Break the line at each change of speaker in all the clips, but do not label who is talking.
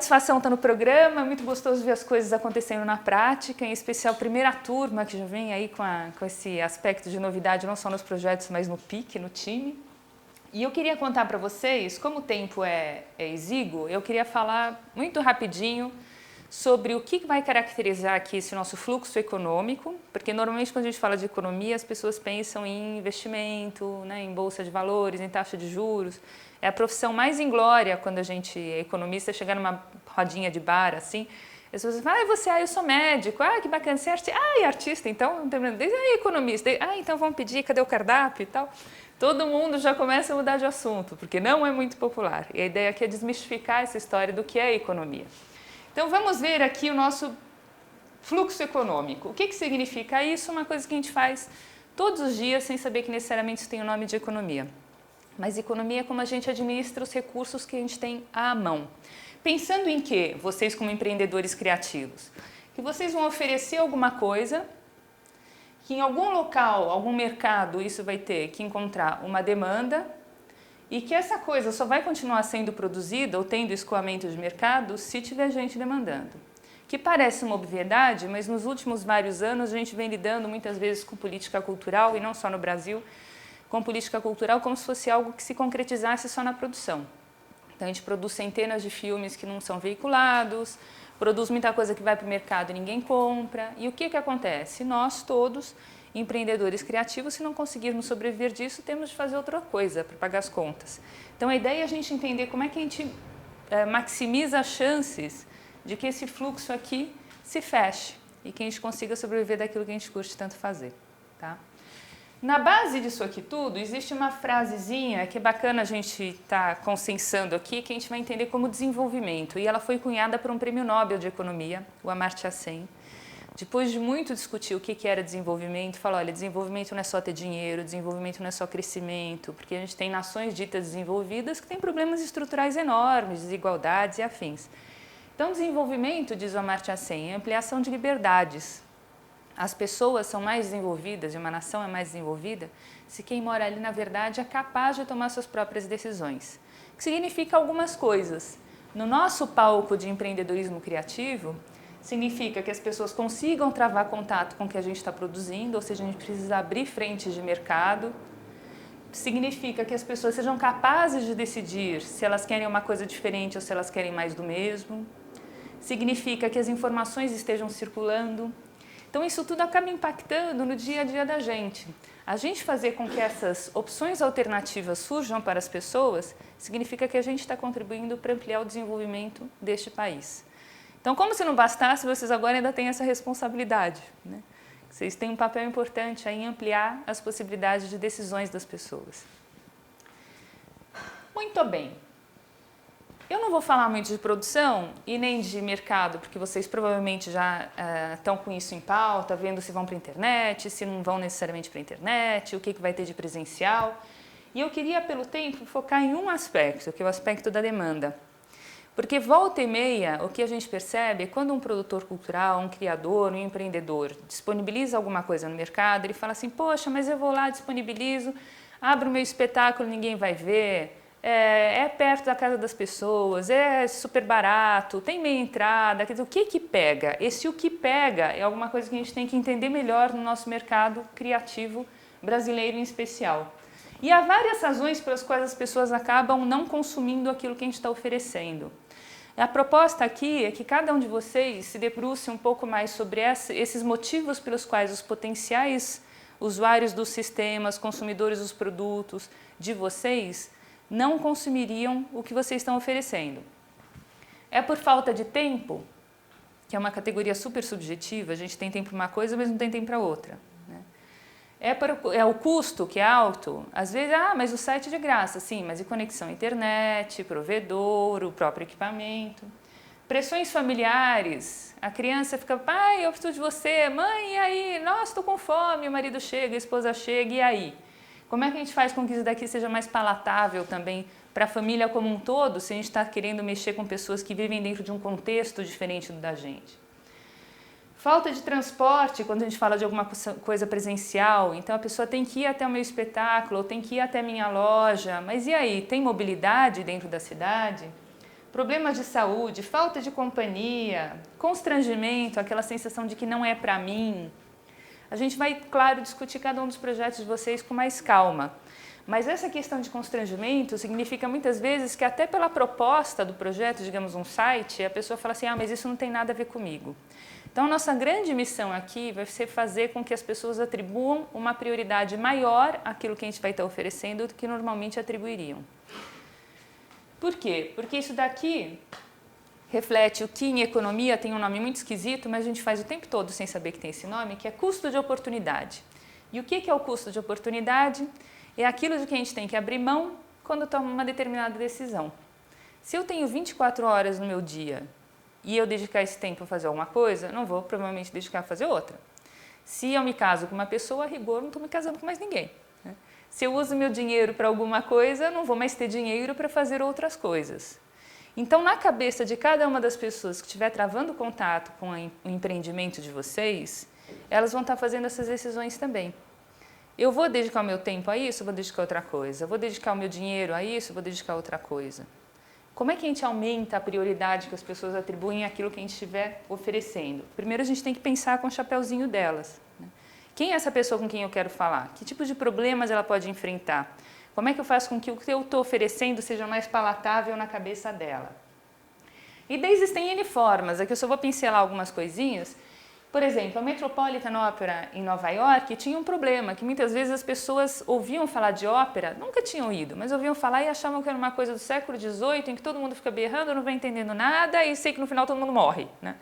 satisfação estar no programa, é muito gostoso ver as coisas acontecendo na prática, em especial a primeira turma que já vem aí com esse aspecto de novidade, não só nos projetos, mas no PIC, no time. E eu queria contar para vocês, como o tempo é exíguo, eu queria falar muito rapidinho sobre o que vai caracterizar aqui esse nosso fluxo econômico, porque normalmente quando a gente fala de economia, as pessoas pensam em investimento, né, em bolsa de valores, em taxa de juros. É a profissão mais inglória quando a gente é economista, chegar numa rodinha de bar, assim, as pessoas falam, eu sou médico, que bacana, você é artista, e artista, então, não tem problema, economista, então vamos pedir, cadê o cardápio e tal. Todo mundo já começa a mudar de assunto, porque não é muito popular. E a ideia aqui é desmistificar essa história do que é economia. Então, vamos ver aqui o nosso fluxo econômico. O que significa isso? Uma coisa que a gente faz todos os dias, sem saber que necessariamente isso tem o nome de economia. Mas economia é como a gente administra os recursos que a gente tem à mão. Pensando em que, vocês como empreendedores criativos, que vocês vão oferecer alguma coisa, que em algum local, algum mercado, isso vai ter que encontrar uma demanda e que essa coisa só vai continuar sendo produzida ou tendo escoamento de mercado se tiver gente demandando. Que parece uma obviedade, mas nos últimos vários anos a gente vem lidando muitas vezes com política cultural, e não só no Brasil, com política cultural como se fosse algo que se concretizasse só na produção. Então a gente produz centenas de filmes que não são veiculados, produz muita coisa que vai para o mercado e ninguém compra. E o que acontece? Nós todos, empreendedores criativos, se não conseguirmos sobreviver disso, temos de fazer outra coisa para pagar as contas. Então a ideia é a gente entender como é que a gente maximiza as chances de que esse fluxo aqui se feche e que a gente consiga sobreviver daquilo que a gente curte tanto fazer. Tá? Na base disso aqui tudo, existe uma frasezinha que é bacana a gente estar consensando aqui, que a gente vai entender como desenvolvimento. E ela foi cunhada por um prêmio Nobel de Economia, o Amartya Sen. Depois de muito discutir o que era desenvolvimento, falou, olha, desenvolvimento não é só ter dinheiro, desenvolvimento não é só crescimento, porque a gente tem nações ditas desenvolvidas que têm problemas estruturais enormes, desigualdades e afins. Então, desenvolvimento, diz o Amartya Sen, é ampliação de liberdades. As pessoas são mais desenvolvidas, e uma nação é mais desenvolvida, se quem mora ali, na verdade, é capaz de tomar suas próprias decisões. O que significa algumas coisas. No nosso palco de empreendedorismo criativo, significa que as pessoas consigam travar contato com o que a gente está produzindo, ou seja, a gente precisa abrir frentes de mercado. Significa que as pessoas sejam capazes de decidir se elas querem uma coisa diferente ou se elas querem mais do mesmo. Significa que as informações estejam circulando. Então, isso tudo acaba impactando no dia a dia da gente. A gente fazer com que essas opções alternativas surjam para as pessoas significa que a gente está contribuindo para ampliar o desenvolvimento deste país. Então, como se não bastasse, vocês agora ainda têm essa responsabilidade, né? Vocês têm um papel importante aí em ampliar as possibilidades de decisões das pessoas. Muito bem. Eu não vou falar muito de produção e nem de mercado, porque vocês provavelmente já estão com isso em pauta, vendo se vão para a internet, se não vão necessariamente para a internet, o que vai ter de presencial. E eu queria, pelo tempo, focar em um aspecto, que é o aspecto da demanda. Porque volta e meia, o que a gente percebe é quando um produtor cultural, um criador, um empreendedor disponibiliza alguma coisa no mercado, ele fala assim, poxa, mas eu vou lá, disponibilizo, abro o meu espetáculo, ninguém vai ver, é perto da casa das pessoas, é super barato, tem meia entrada, quer dizer, o que pega? O que pega é alguma coisa que a gente tem que entender melhor no nosso mercado criativo brasileiro em especial. E há várias razões pelas quais as pessoas acabam não consumindo aquilo que a gente está oferecendo. A proposta aqui é que cada um de vocês se debruce um pouco mais sobre esses motivos pelos quais os potenciais usuários dos sistemas, consumidores dos produtos de vocês, não consumiriam o que vocês estão oferecendo. É por falta de tempo, que é uma categoria super subjetiva, a gente tem tempo para uma coisa, mas não tem tempo para outra. É o custo que é alto, às vezes, mas o site é de graça, sim, mas e conexão à internet, provedor, o próprio equipamento. Pressões familiares, a criança fica, pai, eu preciso de você, mãe, e aí? Nossa, estou com fome, o marido chega, a esposa chega, e aí? Como é que a gente faz com que isso daqui seja mais palatável também para a família como um todo, se a gente está querendo mexer com pessoas que vivem dentro de um contexto diferente do da gente? Falta de transporte, quando a gente fala de alguma coisa presencial, então a pessoa tem que ir até o meu espetáculo, ou tem que ir até a minha loja, mas e aí, tem mobilidade dentro da cidade? problemas de saúde, falta de companhia, constrangimento, aquela sensação de que não é para mim. A gente vai, claro, discutir cada um dos projetos de vocês com mais calma. Mas essa questão de constrangimento significa muitas vezes que até pela proposta do projeto, digamos um site, a pessoa fala assim, mas isso não tem nada a ver comigo. Então a nossa grande missão aqui vai ser fazer com que as pessoas atribuam uma prioridade maior àquilo que a gente vai estar oferecendo do que normalmente atribuiriam. Por quê? Porque isso daqui reflete o que em economia tem um nome muito esquisito, mas a gente faz o tempo todo sem saber que tem esse nome, que é custo de oportunidade. E o que é o custo de oportunidade? É aquilo de que a gente tem que abrir mão quando toma uma determinada decisão. Se eu tenho 24 horas no meu dia e eu dedicar esse tempo a fazer alguma coisa, não vou provavelmente dedicar a fazer outra. Se eu me caso com uma pessoa, a rigor, não estou me casando com mais ninguém. Né? Se eu uso meu dinheiro para alguma coisa, não vou mais ter dinheiro para fazer outras coisas. Então, na cabeça de cada uma das pessoas que estiver travando contato com o empreendimento de vocês, elas vão estar fazendo essas decisões também. Eu vou dedicar o meu tempo a isso, vou dedicar outra coisa. Eu vou dedicar o meu dinheiro a isso, vou dedicar outra coisa. Como é que a gente aumenta a prioridade que as pessoas atribuem àquilo que a gente estiver oferecendo? Primeiro, a gente tem que pensar com o chapeuzinho delas. Né? Quem é essa pessoa com quem eu quero falar? Que tipo de problemas ela pode enfrentar? Como é que eu faço com que o que eu estou oferecendo seja mais palatável na cabeça dela? E daí existem N formas. Aqui eu só vou pincelar algumas coisinhas. Por exemplo, a Metropolitan Opera em Nova York tinha um problema, que muitas vezes as pessoas ouviam falar de ópera, nunca tinham ido, mas ouviam falar e achavam que era uma coisa do século XVIII, em que todo mundo fica berrando, não vai entendendo nada e sei que no final todo mundo morre. Né?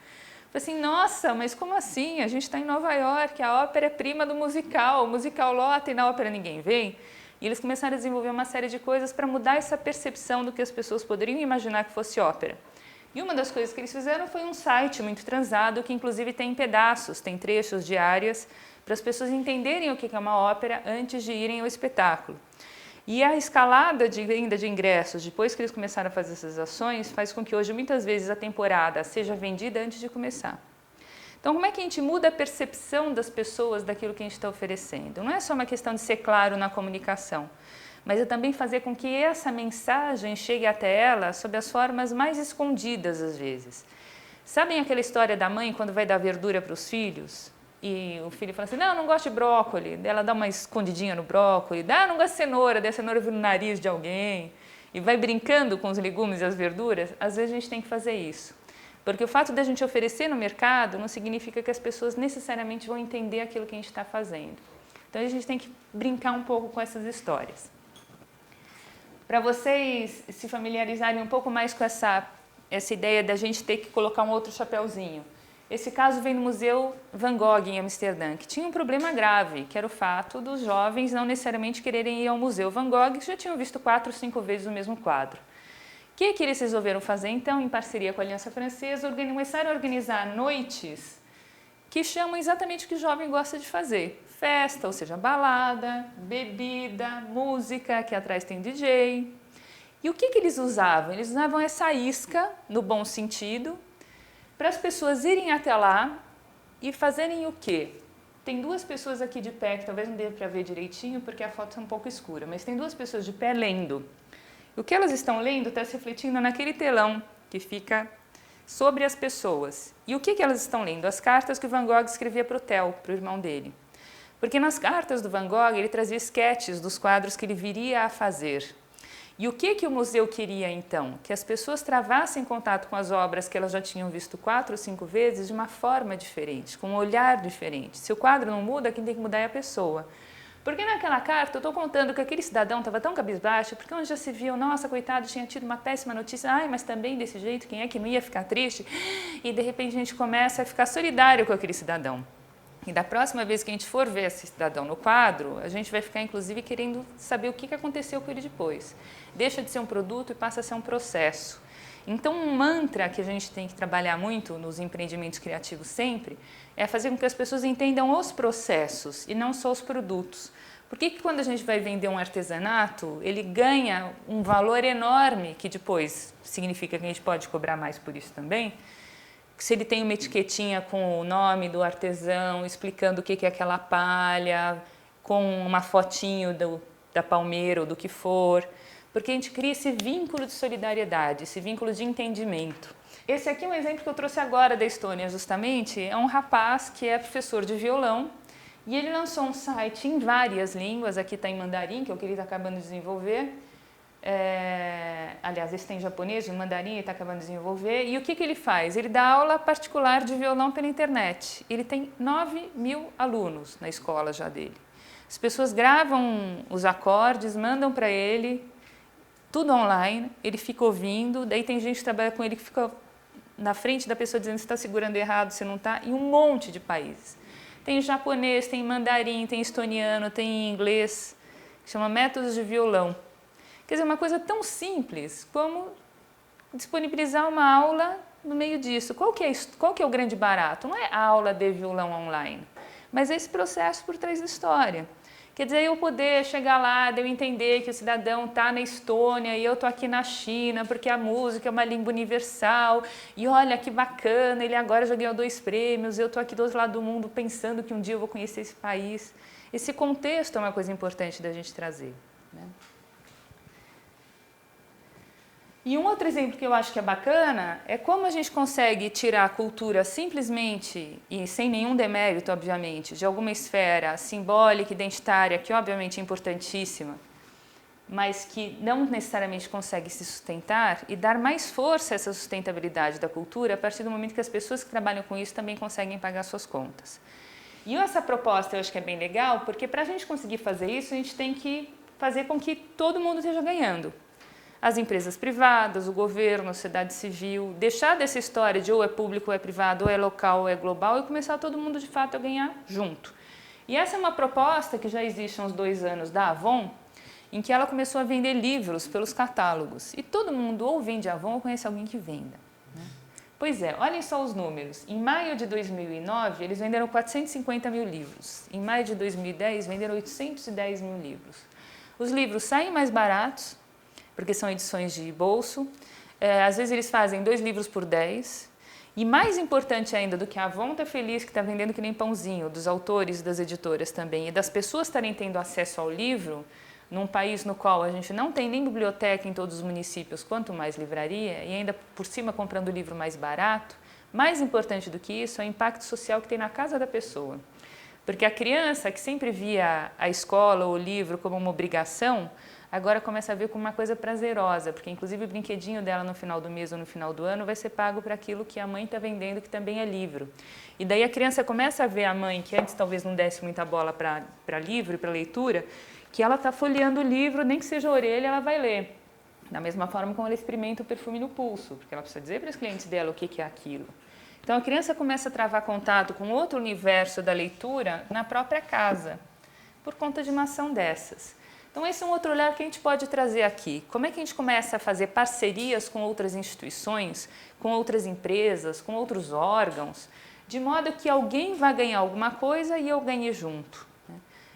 Falei assim, nossa, mas como assim? A gente está em Nova York, a ópera é prima do musical, o musical lota e na ópera ninguém vem. E eles começaram a desenvolver uma série de coisas para mudar essa percepção do que as pessoas poderiam imaginar que fosse ópera. E uma das coisas que eles fizeram foi um site muito transado, que inclusive tem pedaços, tem trechos de áreas, para as pessoas entenderem o que é uma ópera antes de irem ao espetáculo. E a escalada de venda de ingressos, depois que eles começaram a fazer essas ações, faz com que hoje muitas vezes a temporada seja vendida antes de começar. Então, como é que a gente muda a percepção das pessoas daquilo que a gente está oferecendo? Não é só uma questão de ser claro na comunicação, mas é também fazer com que essa mensagem chegue até ela sob as formas mais escondidas, às vezes. Sabem aquela história da mãe quando vai dar verdura para os filhos? E o filho fala assim, não, não gosto de brócolis. Ela dá uma escondidinha no brócolis. Não gosto de cenoura. Daí a cenoura vira no nariz de alguém. E vai brincando com os legumes e as verduras. Às vezes a gente tem que fazer isso. Porque o fato de a gente oferecer no mercado não significa que as pessoas necessariamente vão entender aquilo que a gente está fazendo. Então a gente tem que brincar um pouco com essas histórias. Para vocês se familiarizarem um pouco mais com essa ideia da gente ter que colocar um outro chapeuzinho. Esse caso vem do Museu Van Gogh em Amsterdã, que tinha um problema grave, que era o fato dos jovens não necessariamente quererem ir ao Museu Van Gogh, que já tinham visto 4 ou 5 vezes o mesmo quadro. O que eles resolveram fazer, então, em parceria com a Aliança Francesa, começaram a organizar noites que chamam exatamente o que o jovem gosta de fazer. Festa, ou seja, balada, bebida, música, que atrás tem DJ. E o que eles usavam? Eles usavam essa isca, no bom sentido, para as pessoas irem até lá e fazerem o quê? Tem 2 pessoas aqui de pé, que talvez não dê para ver direitinho, porque a foto é um pouco escura, mas tem 2 pessoas de pé lendo. O que elas estão lendo está se refletindo naquele telão que fica sobre as pessoas. E o que elas estão lendo? As cartas que o Van Gogh escrevia para o Theo, para o irmão dele. Porque nas cartas do Van Gogh ele trazia esquetes dos quadros que ele viria a fazer. E o que o museu queria então? Que as pessoas travassem contato com as obras que elas já tinham visto 4 ou 5 vezes de uma forma diferente, com um olhar diferente. Se o quadro não muda, quem tem que mudar é a pessoa. Porque naquela carta eu estou contando que aquele cidadão estava tão cabisbaixo, porque onde já se viu, nossa, coitado, tinha tido uma péssima notícia, mas também desse jeito, quem é que não ia ficar triste? E de repente a gente começa a ficar solidário com aquele cidadão. E da próxima vez que a gente for ver esse cidadão no quadro, a gente vai ficar, inclusive, querendo saber o que aconteceu com ele depois. Deixa de ser um produto e passa a ser um processo. Então, um mantra que a gente tem que trabalhar muito nos empreendimentos criativos sempre é fazer com que as pessoas entendam os processos e não só os produtos. Por que quando a gente vai vender um artesanato, ele ganha um valor enorme, que depois significa que a gente pode cobrar mais por isso também? Se ele tem uma etiquetinha com o nome do artesão, explicando o que é aquela palha, com uma fotinho da palmeira ou do que for. porque a gente cria esse vínculo de solidariedade, esse vínculo de entendimento. Esse aqui é um exemplo que eu trouxe agora da Estônia, justamente. É um rapaz que é professor de violão e ele lançou um site em várias línguas. Aqui está em mandarim, que é o que ele está acabando de desenvolver. Aliás, esse tem em japonês, em mandarim ele está acabando de desenvolver. E o que ele faz? Ele dá aula particular de violão pela internet. Ele tem 9.000 alunos na escola já dele. As pessoas gravam os acordes, mandam para ele, tudo online, ele fica ouvindo, daí tem gente que trabalha com ele que fica na frente da pessoa dizendo se está segurando errado, se não está, em um monte de países. Tem japonês, tem mandarim, tem estoniano, tem inglês, que chama Métodos de Violão. Quer dizer, uma coisa tão simples como disponibilizar uma aula no meio disso. Qual que é o grande barato? Não é a aula de violão online, mas é esse processo por trás da história. Quer dizer, eu poder chegar lá, eu entender que o cidadão está na Estônia e eu estou aqui na China, porque a música é uma língua universal, e olha que bacana, ele agora já ganhou 2 prêmios, eu estou aqui do outro lado do mundo pensando que um dia eu vou conhecer esse país. Esse contexto é uma coisa importante da gente trazer, né? E um outro exemplo que eu acho que é bacana é como a gente consegue tirar a cultura simplesmente, e sem nenhum demérito, obviamente, de alguma esfera simbólica, identitária, que obviamente é importantíssima, mas que não necessariamente consegue se sustentar, e dar mais força a essa sustentabilidade da cultura a partir do momento que as pessoas que trabalham com isso também conseguem pagar suas contas. E essa proposta eu acho que é bem legal, porque para a gente conseguir fazer isso, a gente tem que fazer com que todo mundo esteja ganhando. As empresas privadas, o governo, a sociedade civil, deixar dessa história de ou é público ou é privado, ou é local ou é global, e começar todo mundo de fato a ganhar junto. E essa é uma proposta que já existe há uns 2 anos da Avon, em que ela começou a vender livros pelos catálogos. E todo mundo ou vende Avon ou conhece alguém que venda, né? Pois é, olhem só os números. Em maio de 2009, eles venderam 450 mil livros. Em maio de 2010, venderam 810 mil livros. Os livros saem mais baratos, porque são edições de bolso. Às vezes eles fazem 2 livros por 10. E mais importante ainda do que a Avon tá feliz que está vendendo que nem pãozinho, dos autores, das editoras também, e das pessoas estarem tendo acesso ao livro, num país no qual a gente não tem nem biblioteca em todos os municípios, quanto mais livraria, e ainda por cima comprando o livro mais barato, mais importante do que isso é o impacto social que tem na casa da pessoa. Porque a criança que sempre via a escola ou o livro como uma obrigação, agora começa a ver como uma coisa prazerosa, porque inclusive o brinquedinho dela no final do mês ou no final do ano vai ser pago para aquilo que a mãe está vendendo, que também é livro. E daí a criança começa a ver a mãe, que antes talvez não desse muita bola para livro e para leitura, que ela está folheando o livro, nem que seja a orelha, ela vai ler. Da mesma forma como ela experimenta o perfume no pulso, porque ela precisa dizer para os clientes dela o que é aquilo. Então a criança começa a travar contato com outro universo da leitura na própria casa, por conta de uma ação dessas. Então esse é um outro olhar que a gente pode trazer aqui. Como é que a gente começa a fazer parcerias com outras instituições, com outras empresas, com outros órgãos, de modo que alguém vai ganhar alguma coisa e eu ganhe junto.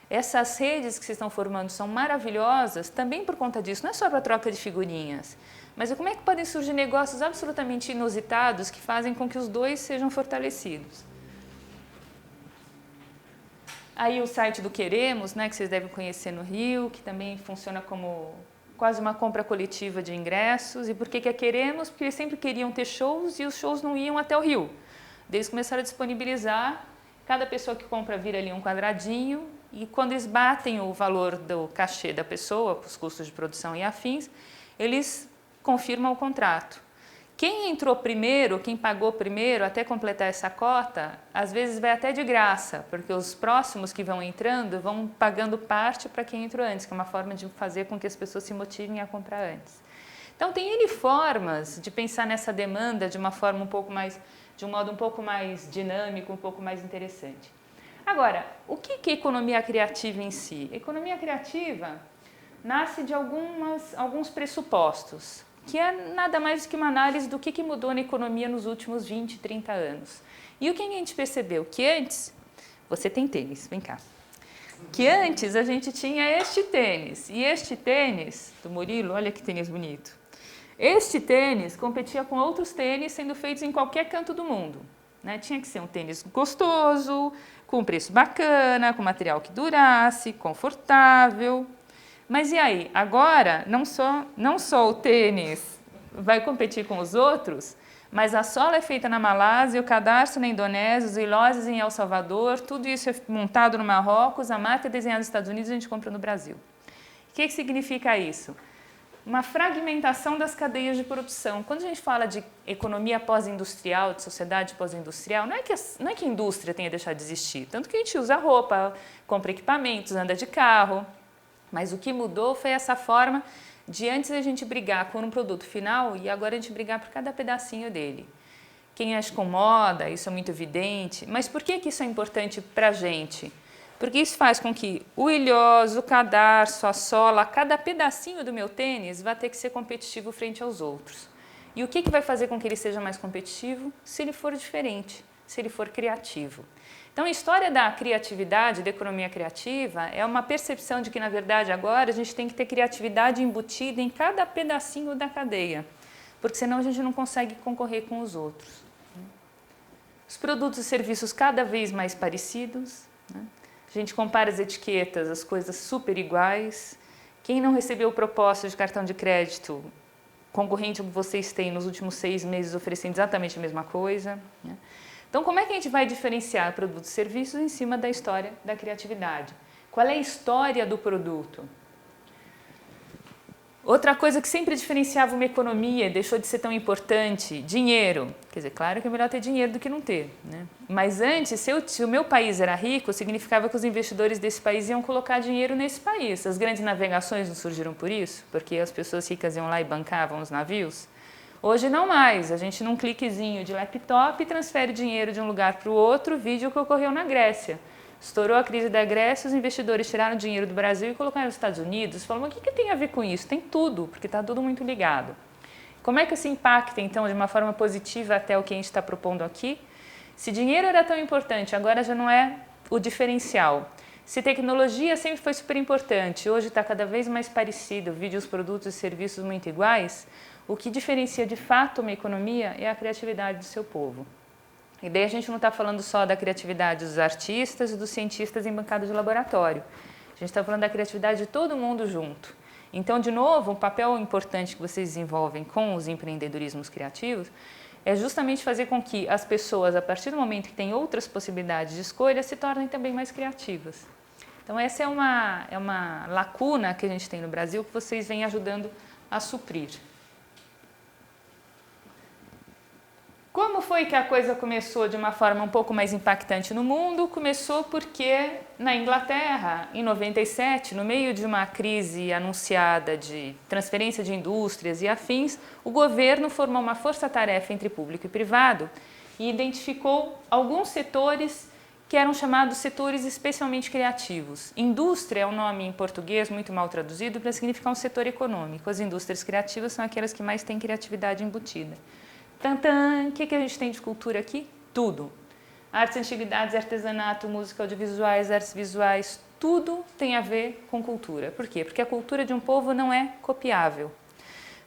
Essas redes que vocês estão formando são maravilhosas também por conta disso, não é só para troca de figurinhas, mas como é que podem surgir negócios absolutamente inusitados que fazem com que os dois sejam fortalecidos. Aí o site do Queremos, né, que vocês devem conhecer no Rio, que também funciona como quase uma compra coletiva de ingressos. E por que é Queremos? Porque eles sempre queriam ter shows e os shows não iam até o Rio. Daí eles começaram a disponibilizar, cada pessoa que compra vira ali um quadradinho, e quando eles batem o valor do cachê da pessoa, os custos de produção e afins, eles confirmam o contrato. Quem entrou primeiro, quem pagou primeiro até completar essa cota, às vezes vai até de graça, porque os próximos que vão entrando vão pagando parte para quem entrou antes, que é uma forma de fazer com que as pessoas se motivem a comprar antes. Então tem N formas de pensar nessa demanda de uma forma de um modo um pouco mais dinâmico, um pouco mais interessante. Agora, o que é economia criativa em si? Economia criativa nasce de alguns pressupostos, que é nada mais do que uma análise do que mudou na economia nos últimos 20, 30 anos. E o que a gente percebeu? Que antes, você tem tênis, vem cá, que antes a gente tinha este tênis, e este tênis do Murilo, olha que tênis bonito, este tênis competia com outros tênis sendo feitos em qualquer canto do mundo, né? Tinha que ser um tênis gostoso, com preço bacana, com material que durasse, confortável. Mas e aí? Agora, não só o tênis vai competir com os outros, mas a sola é feita na Malásia, o cadarço na Indonésia, os iloses em El Salvador, tudo isso é montado no Marrocos, a marca é desenhada nos Estados Unidos e a gente compra no Brasil. O que significa isso? Uma fragmentação das cadeias de produção. Quando a gente fala de economia pós-industrial, de sociedade pós-industrial, não é que a indústria tenha deixado de existir, tanto que a gente usa roupa, compra equipamentos, anda de carro, mas o que mudou foi essa forma de antes a gente brigar por um produto final e agora a gente brigar por cada pedacinho dele. Quem mexe com moda, isso é muito evidente, mas por que isso é importante para a gente? Porque isso faz com que o ilhós, o cadarço, a sola, cada pedacinho do meu tênis vai ter que ser competitivo frente aos outros. E o que vai fazer com que ele seja mais competitivo? Se ele for diferente, se ele for criativo. Então, a história da criatividade, da economia criativa, é uma percepção de que, na verdade, agora a gente tem que ter criatividade embutida em cada pedacinho da cadeia, porque senão a gente não consegue concorrer com os outros. Os produtos e serviços cada vez mais parecidos, né? A gente compara as etiquetas, as coisas super iguais. Quem não recebeu proposta de cartão de crédito concorrente ao que vocês têm nos últimos 6 meses oferecendo exatamente a mesma coisa, né? Então, como é que a gente vai diferenciar produtos e serviços em cima da história da criatividade? Qual é a história do produto? Outra coisa que sempre diferenciava uma economia, deixou de ser tão importante, dinheiro. Quer dizer, claro que é melhor ter dinheiro do que não ter, né? Mas antes, se o meu país era rico, significava que os investidores desse país iam colocar dinheiro nesse país. As grandes navegações não surgiram por isso? Porque as pessoas ricas iam lá e bancavam os navios? Hoje não mais, a gente num cliquezinho de laptop transfere dinheiro de um lugar para o outro, vídeo que ocorreu na Grécia. Estourou a crise da Grécia, os investidores tiraram dinheiro do Brasil e colocaram nos Estados Unidos. Falaram, mas o que tem a ver com isso? Tem tudo, porque está tudo muito ligado. Como é que isso impacta, então, de uma forma positiva até o que a gente está propondo aqui? Se dinheiro era tão importante, agora já não é o diferencial. Se tecnologia sempre foi super importante, hoje está cada vez mais parecido, vídeos, produtos e serviços muito iguais, o que diferencia de fato uma economia é a criatividade do seu povo. E daí a gente não está falando só da criatividade dos artistas e dos cientistas em bancada de laboratório. A gente está falando da criatividade de todo mundo junto. Então, de novo, um papel importante que vocês desenvolvem com os empreendedorismos criativos é justamente fazer com que as pessoas, a partir do momento que têm outras possibilidades de escolha, se tornem também mais criativas. Então, essa é uma lacuna que a gente tem no Brasil que vocês vêm ajudando a suprir. Como foi que a coisa começou de uma forma um pouco mais impactante no mundo? Começou porque na Inglaterra, em 97, no meio de uma crise anunciada de transferência de indústrias e afins, o governo formou uma força-tarefa entre público e privado e identificou alguns setores que eram chamados setores especialmente criativos. Indústria é um nome em português muito mal traduzido para significar um setor econômico. As indústrias criativas são aquelas que mais têm criatividade embutida. Tantã, o que a gente tem de cultura aqui? Tudo. Artes, antiguidades, artesanato, música, audiovisuais, artes visuais, tudo tem a ver com cultura. Por quê? Porque a cultura de um povo não é copiável.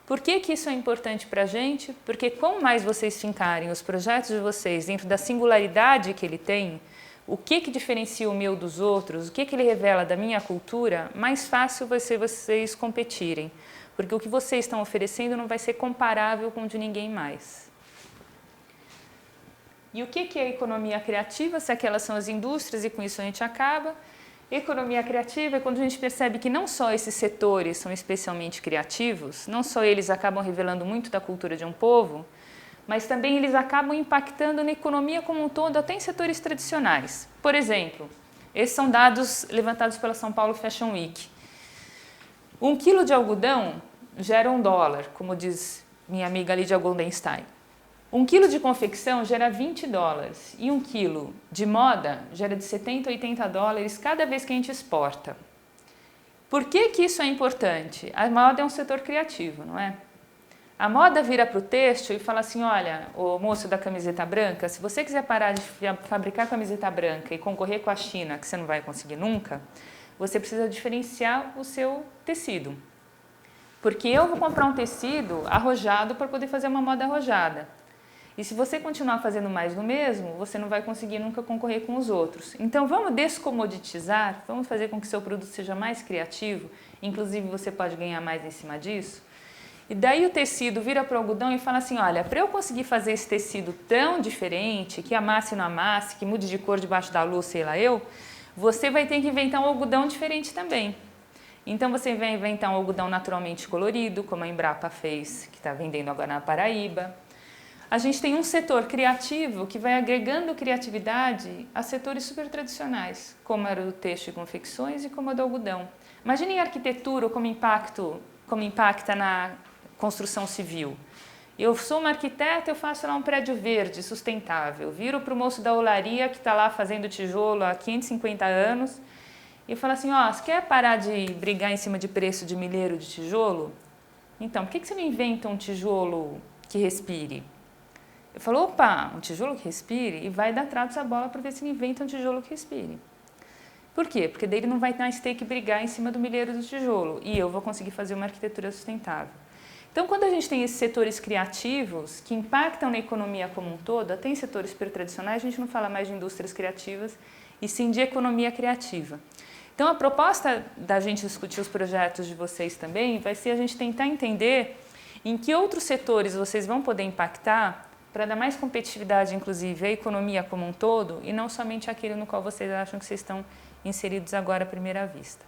Por que isso é importante para a gente? Porque quanto mais vocês fincarem os projetos de vocês dentro da singularidade que ele tem, o que diferencia o meu dos outros, o que ele revela da minha cultura, mais fácil vai ser vocês competirem. Porque o que vocês estão oferecendo não vai ser comparável com o de ninguém mais. E o que é a economia criativa? Se aquelas são as indústrias e com isso a gente acaba. Economia criativa é quando a gente percebe que não só esses setores são especialmente criativos, não só eles acabam revelando muito da cultura de um povo, mas também eles acabam impactando na economia como um todo, até em setores tradicionais. Por exemplo, esses são dados levantados pela São Paulo Fashion Week. 1 quilo de algodão gera $1, como diz minha amiga Lídia Goldenstein. 1 quilo de confecção gera $20 e 1 quilo de moda gera de $70 a $80 cada vez que a gente exporta. Por que isso é importante? A moda é um setor criativo, não é? A moda vira para o têxtil e fala assim, olha, o moço da camiseta branca, se você quiser parar de fabricar camiseta branca e concorrer com a China, que você não vai conseguir nunca, você precisa diferenciar o seu tecido. Porque eu vou comprar um tecido arrojado para poder fazer uma moda arrojada. E se você continuar fazendo mais do mesmo, você não vai conseguir nunca concorrer com os outros. Então vamos descomoditizar, vamos fazer com que seu produto seja mais criativo, inclusive você pode ganhar mais em cima disso. E daí o tecido vira para o algodão e fala assim, olha, para eu conseguir fazer esse tecido tão diferente, que amasse e não amasse, que mude de cor debaixo da luz, sei lá você vai ter que inventar um algodão diferente também. Então você vai inventar um algodão naturalmente colorido, como a Embrapa fez, que está vendendo agora na Paraíba. A gente tem um setor criativo que vai agregando criatividade a setores super tradicionais, como era o têxtil e confecções e como a do algodão. Imaginem a arquitetura como impacta na construção civil. Eu sou uma arquiteta, eu faço lá um prédio verde, sustentável. Viro para o moço da olaria que está lá fazendo tijolo há 550 anos e falo assim, ó, você quer parar de brigar em cima de preço de milheiro de tijolo? Então, por que você não inventa um tijolo que respire? Eu falo, opa, um tijolo que respire? E vai dar tratos à bola para ver se ele inventa um tijolo que respire. Por quê? Porque daí ele não vai mais ter que brigar em cima do milheiro do tijolo e eu vou conseguir fazer uma arquitetura sustentável. Então, quando a gente tem esses setores criativos que impactam na economia como um todo, até em setores super tradicionais, a gente não fala mais de indústrias criativas e sim de economia criativa. Então, a proposta da gente discutir os projetos de vocês também vai ser a gente tentar entender em que outros setores vocês vão poder impactar para dar mais competitividade, inclusive, à economia como um todo e não somente aquele no qual vocês acham que vocês estão inseridos agora à primeira vista.